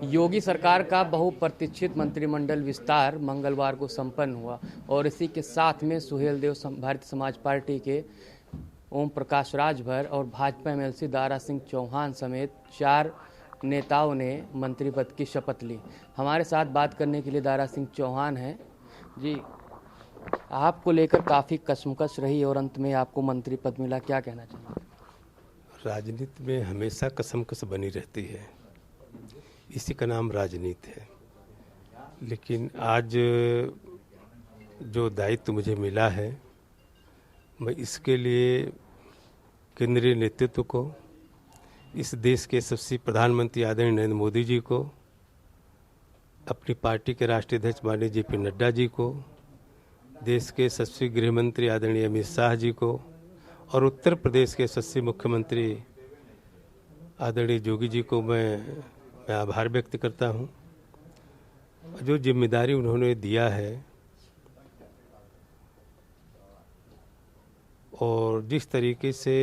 योगी सरकार का बहुप्रतीक्षित मंत्रिमंडल विस्तार मंगलवार को संपन्न हुआ और इसी के साथ में सुहेलदेव भारतीय समाज पार्टी के ओम प्रकाश राजभर और भाजपा एमएलसी दारा सिंह चौहान समेत 4 नेताओं ने मंत्री पद की शपथ ली। हमारे साथ बात करने के लिए दारा सिंह चौहान हैं। जी, आपको लेकर काफ़ी कशमकश रही और अंत में आपको मंत्री पद मिला, क्या कहना चाहिए? राजनीति में हमेशा कसमकस बनी रहती है, इसी का नाम राजनीति है। लेकिन आज जो दायित्व मुझे मिला है, मैं इसके लिए केंद्रीय नेतृत्व को, इस देश के यशस्वी प्रधानमंत्री आदरणीय नरेंद्र मोदी जी को, अपनी पार्टी के राष्ट्रीय अध्यक्ष माननीय जेपी नड्डा जी को, देश के यशस्वी गृह मंत्री आदरणीय अमित शाह जी को और उत्तर प्रदेश के यशस्वी मुख्यमंत्री आदरणीय योगी जी को मैं आभार व्यक्त करता हूं। जो जिम्मेदारी उन्होंने दिया है और जिस तरीके से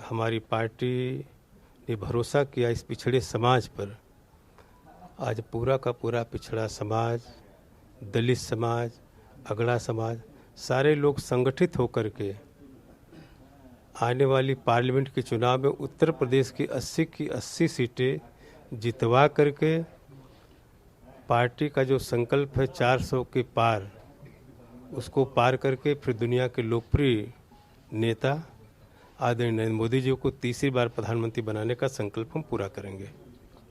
हमारी पार्टी ने भरोसा किया इस पिछड़े समाज पर, आज पूरा का पूरा पिछड़ा समाज, दलित समाज, अगड़ा समाज, सारे लोग संगठित होकर के आने वाली पार्लियामेंट के चुनाव में उत्तर प्रदेश की 80 की 80 सीटें जितवा करके पार्टी का जो संकल्प है 400 के पार, उसको पार करके फिर दुनिया के लोकप्रिय नेता आदरणीय नरेंद्र मोदी जी को तीसरी बार प्रधानमंत्री बनाने का संकल्प हम पूरा करेंगे।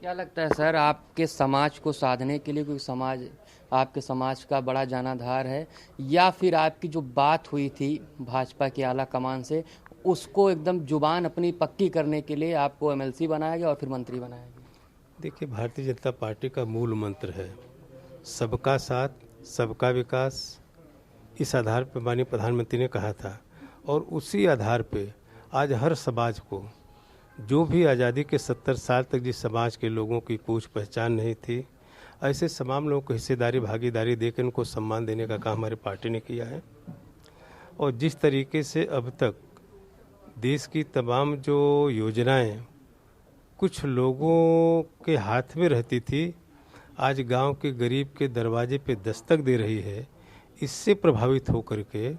क्या लगता है सर, आपके समाज को साधने के लिए, क्योंकि समाज आपके समाज का बड़ा जनाधार है, या फिर आपकी जो बात हुई थी भाजपा की आला कमान से, उसको एकदम जुबान अपनी पक्की करने के लिए आपको एमएलसी बनाया गया और फिर मंत्री बनाया गया? देखिए, भारतीय जनता पार्टी का मूल मंत्र है सबका साथ, सबका विकास। इस आधार पर माननीय प्रधानमंत्री ने कहा था और उसी आधार पे आज हर समाज को, जो भी आज़ादी के 70 साल तक जिस समाज के लोगों की पूछ पहचान नहीं थी, ऐसे तमाम लोगों को हिस्सेदारी, भागीदारी देकर उनको सम्मान देने का काम हमारी पार्टी ने किया है। और जिस तरीके से अब तक देश की तमाम जो योजनाएं कुछ लोगों के हाथ में रहती थी, आज गांव के गरीब के दरवाजे पे दस्तक दे रही है, इससे प्रभावित होकर के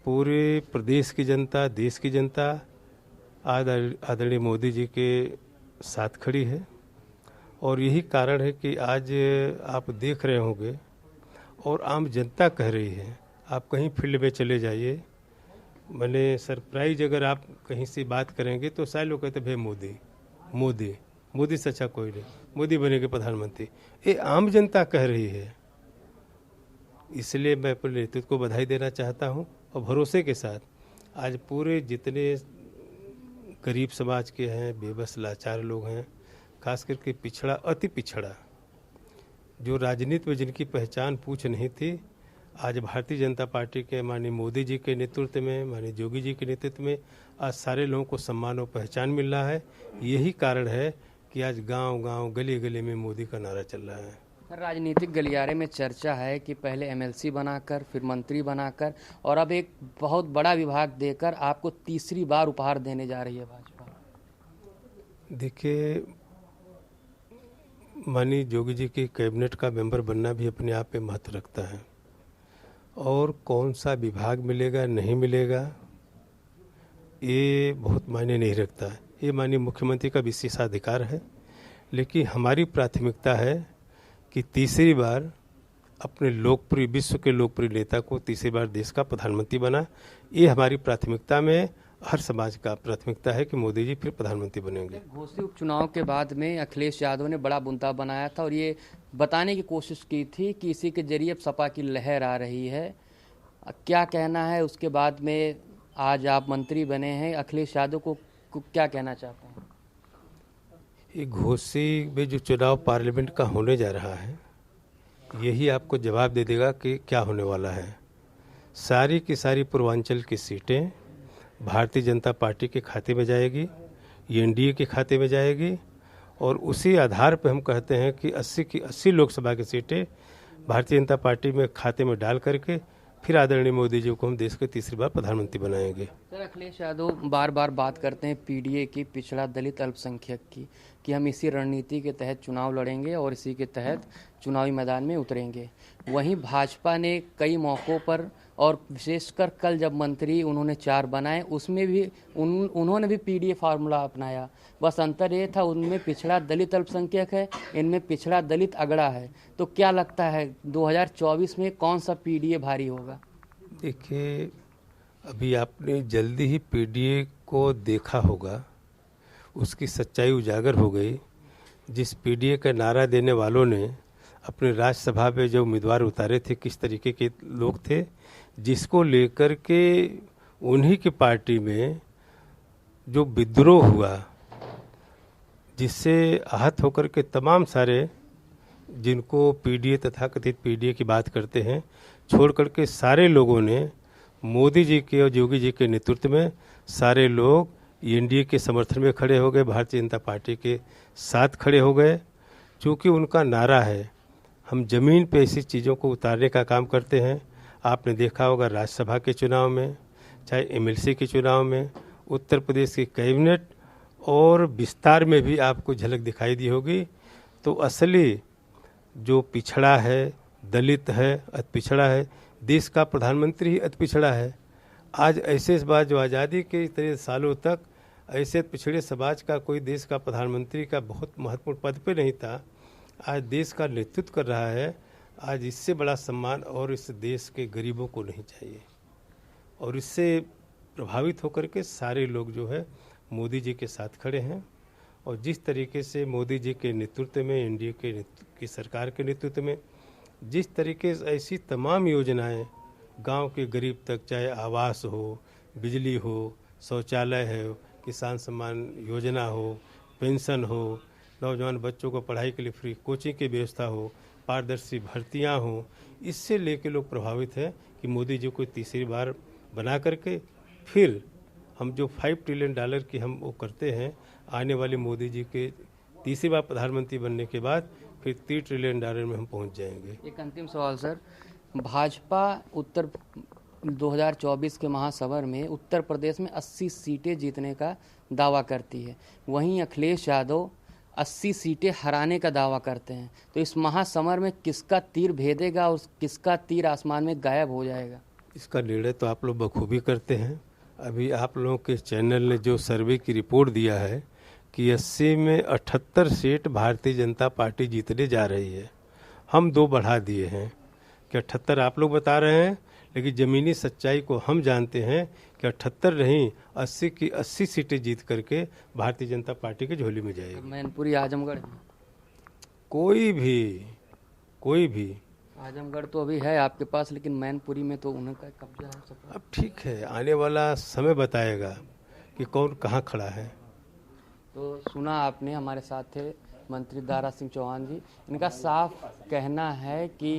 पूरे प्रदेश की जनता, देश की जनता आदरणीय मोदी जी के साथ खड़ी है। और यही कारण है कि आज आप देख रहे होंगे और आम जनता कह रही है, आप कहीं फील्ड में चले जाइए, मैंने सरप्राइज अगर आप कहीं से बात करेंगे तो सारे लोग कहते भाई मोदी मोदी मोदी से अच्छा कोई नहीं, मोदी बनेंगे प्रधानमंत्री। ये आम जनता कह रही है। इसलिए मैं अपने नेतृत्व को बधाई देना चाहता हूं और भरोसे के साथ आज पूरे जितने गरीब समाज के हैं, बेबस लाचार लोग हैं, खास करके पिछड़ा, अति पिछड़ा, जो राजनीति में जिनकी पहचान पूछ नहीं थी, आज भारतीय जनता पार्टी के माननीय मोदी जी के नेतृत्व में, माननीय योगी जी के नेतृत्व में आज सारे लोगों को सम्मान और पहचान मिल रहा है। यही कारण है कि आज गांव-गांव, गली-गली में मोदी का नारा चल रहा है। राजनीतिक गलियारे में चर्चा है कि पहले एमएलसी बनाकर, फिर मंत्री बनाकर और अब एक बहुत बड़ा विभाग देकर आपको तीसरी बार उपहार देने जा रही है भाजपा। देखिए, माननीय योगी जी की कैबिनेट का मेंबर बनना भी अपने आप में महत्व रखता है और कौन सा विभाग मिलेगा नहीं मिलेगा ये बहुत मायने नहीं रखता है। ये माननीय मुख्यमंत्री का विशेषाधिकार है। लेकिन हमारी प्राथमिकता है कि तीसरी बार अपने लोकप्रिय, विश्व के लोकप्रिय नेता को तीसरी बार देश का प्रधानमंत्री बना। ये हमारी प्राथमिकता में, हर समाज का प्राथमिकता है कि मोदी जी फिर प्रधानमंत्री बनेंगे। घोसी उपचुनाव के बाद में अखिलेश यादव ने बड़ा बुंदा बनाया था और ये बताने की कोशिश की थी कि इसी के जरिए अब सपा की लहर आ रही है। क्या कहना है उसके बाद में? आज आप मंत्री बने हैं, अखिलेश यादव को क्या कहना चाहते हैं? ये घोसी में जो चुनाव पार्लियामेंट का होने जा रहा है, यही आपको जवाब दे देगा कि क्या होने वाला है। सारी की सारी पूर्वांचल की सीटें भारतीय जनता पार्टी के खाते में जाएगी, एनडीए के खाते में जाएगी और उसी आधार पर हम कहते हैं कि 80 की 80 लोकसभा की सीटें भारतीय जनता पार्टी में खाते में डाल करके फिर आदरणीय मोदी जी को हम देश के तीसरी बार प्रधानमंत्री बनाएंगे। सर, अखिलेश यादव बार बार बात करते हैं पीडीए की, पिछड़ा दलित अल्पसंख्यक की। कि हम इसी रणनीति के तहत चुनाव लड़ेंगे और इसी के तहत चुनावी मैदान में उतरेंगे। वहीं भाजपा ने कई मौक़ों पर और विशेषकर कल जब मंत्री उन्होंने 4 बनाए उसमें भी उन्होंने भी पीडीए फार्मूला अपनाया। बस अंतर ये था, उनमें पिछड़ा दलित अल्पसंख्यक है, इनमें पिछड़ा दलित अगड़ा है। तो क्या लगता है 2024 में कौन सा पीडीए भारी होगा? देखिए, अभी आपने जल्दी ही पीडीए को देखा होगा, उसकी सच्चाई उजागर हो गई। जिस पीडीए का नारा देने वालों ने अपने राज्यसभा में जो उम्मीदवार उतारे थे, किस तरीके के लोग थे, जिसको लेकर के उन्हीं की पार्टी में जो विद्रोह हुआ, जिससे आहत होकर के तमाम सारे जिनको पीडीए तथा कथित पीडीए की बात करते हैं, छोड़ करके सारे लोगों ने मोदी जी के और योगी जी के नेतृत्व में सारे लोग एनडीए के समर्थन में खड़े हो गए, भारतीय जनता पार्टी के साथ खड़े हो गए। क्योंकि उनका नारा है, हम ज़मीन पे ऐसी चीज़ों को उतारने का काम करते हैं। आपने देखा होगा राज्यसभा के चुनाव में, चाहे एमएलसी के चुनाव में, उत्तर प्रदेश की कैबिनेट और विस्तार में भी आपको झलक दिखाई दी होगी। तो असली जो पिछड़ा है, दलित है, अति पिछड़ा है, देश का प्रधानमंत्री ही अति पिछड़ा है। आज ऐसे समाज जो आज़ादी के इतने सालों तक ऐसे पिछड़े समाज का कोई देश का प्रधानमंत्री का बहुत महत्वपूर्ण पद पे नहीं था, आज देश का नेतृत्व कर रहा है। आज इससे बड़ा सम्मान और इस देश के गरीबों को नहीं चाहिए। और इससे प्रभावित होकर के सारे लोग जो है मोदी जी के साथ खड़े हैं। और जिस तरीके से मोदी जी के नेतृत्व में, एनडीए की सरकार के नेतृत्व में जिस तरीके से ऐसी तमाम योजनाएं गांव के गरीब तक, चाहे आवास हो, बिजली हो, शौचालय है, किसान सम्मान योजना हो, पेंशन हो, नौजवान बच्चों को पढ़ाई के लिए फ्री कोचिंग की व्यवस्था हो, पारदर्शी भर्तियां हो, इससे लेके लोग प्रभावित हैं कि मोदी जी को तीसरी बार बना करके फिर हम जो $5 ट्रिलियन की हम वो करते हैं, आने वाले मोदी जी के तीसरी बार प्रधानमंत्री बनने के बाद फिर $30 ट्रिलियन में हम पहुंच जाएंगे। एक अंतिम सवाल सर, भाजपा उत्तर 2024 के महासमर में उत्तर प्रदेश में 80 सीटें जीतने का दावा करती है, वहीं अखिलेश यादव 80 सीटें हराने का दावा करते हैं। तो इस महासमर में किसका तीर भेदेगा और किसका तीर आसमान में गायब हो जाएगा? इसका निर्णय तो आप लोग बखूबी करते हैं। अभी आप लोगों के चैनल ने जो सर्वे की रिपोर्ट दिया है कि 80 में 78 सीट भारतीय जनता पार्टी जीतने जा रही है। हम 2 बढ़ा दिए हैं कि 78 आप लोग बता रहे हैं, लेकिन ज़मीनी सच्चाई को हम जानते हैं कि 78 नहीं 80 की 80 सीटें जीत करके भारतीय जनता पार्टी की झोली में जाएगी। मैनपुरी आजमगढ़, कोई भी आजमगढ़ तो अभी है आपके पास, लेकिन मैनपुरी में तो उनका कब्जा है सब। अब ठीक है, आने वाला समय बताएगा कि कौन कहाँ खड़ा है। तो सुना आपने, हमारे साथ थे मंत्री दारा सिंह चौहान जी। इनका साफ कहना है कि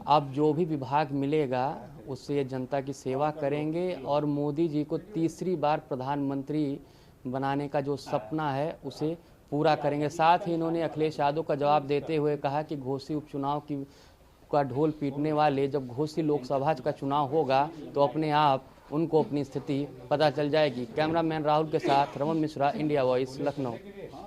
अब जो भी विभाग मिलेगा उससे ये जनता की सेवा करेंगे और मोदी जी को तीसरी बार प्रधानमंत्री बनाने का जो सपना है उसे पूरा करेंगे। साथ ही इन्होंने अखिलेश यादव का जवाब देते हुए कहा कि घोसी उपचुनाव का ढोल पीटने वाले जब घोसी लोकसभा का चुनाव होगा तो अपने आप उनको अपनी स्थिति पता चल जाएगी। कैमरामैन राहुल के साथ रमन मिश्रा, इंडिया वॉइस, लखनऊ।